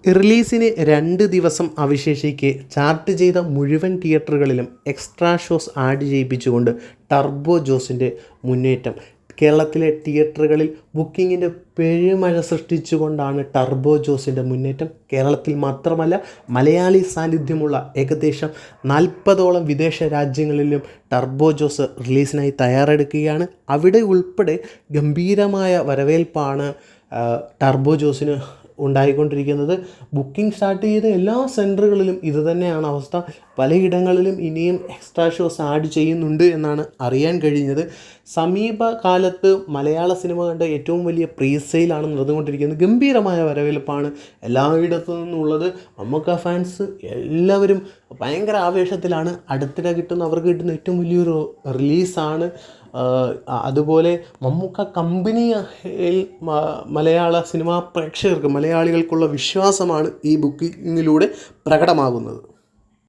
റിലീസിന് 2 ദിവസം അവശേഷിക്കെ ചാർട്ട് ചെയ്ത മുഴുവൻ തിയേറ്ററുകളിലും എക്സ്ട്രാ ഷോസ് ആഡ് ചെയ്യിപ്പിച്ചുകൊണ്ട് ടർബോ ജോസിൻ്റെ മുന്നേറ്റം. കേരളത്തിലെ തിയേറ്ററുകളിൽ ബുക്കിങ്ങിൻ്റെ പെരുമഴ സൃഷ്ടിച്ചുകൊണ്ടാണ് ടർബോ ജോസിൻ്റെ മുന്നേറ്റം. കേരളത്തിൽ മാത്രമല്ല, മലയാളി സാന്നിധ്യമുള്ള ഏകദേശം 40ഓളം വിദേശ രാജ്യങ്ങളിലും ടർബോ ജോസ് റിലീസിനായി തയ്യാറെടുക്കുകയാണ്. അവിടെ ഉൾപ്പെടെ ഗംഭീരമായ വരവേൽപ്പാണ് ടർബോ ജോസിന് ഉണ്ടായിക്കൊണ്ടിരിക്കുന്നത്. ബുക്കിംഗ് സ്റ്റാർട്ട് ചെയ്ത എല്ലാ സെൻറ്ററുകളിലും ഇതുതന്നെയാണ് അവസ്ഥ. പലയിടങ്ങളിലും ഇനിയും എക്സ്ട്രാ ഷോസ് ആഡ് ചെയ്യുന്നുണ്ട് എന്നാണ് അറിയാൻ കഴിഞ്ഞത്. സമീപകാലത്ത് മലയാള സിനിമ കണ്ട ഏറ്റവും വലിയ പ്രീസെയിലാണ് നടന്നുകൊണ്ടിരിക്കുന്നത്. ഗംഭീരമായ വരവേൽപ്പാണ് എല്ലായിടത്തു നിന്നുള്ളത്. മമ്മൂക്ക ഫാൻസ് എല്ലാവരും ഭയങ്കര ആവേശത്തിലാണ്. അടുത്തിടെ അവർക്ക് കിട്ടുന്ന ഏറ്റവും വലിയൊരു റിലീസാണ്. അതുപോലെ മമ്മൂക്ക കമ്പനിയിൽ മലയാള സിനിമാ പ്രേക്ഷകർക്ക്, മലയാളികൾക്കുള്ള വിശ്വാസമാണ് ഈ ബുക്കിങ്ങിലൂടെ പ്രകടമാകുന്നത്.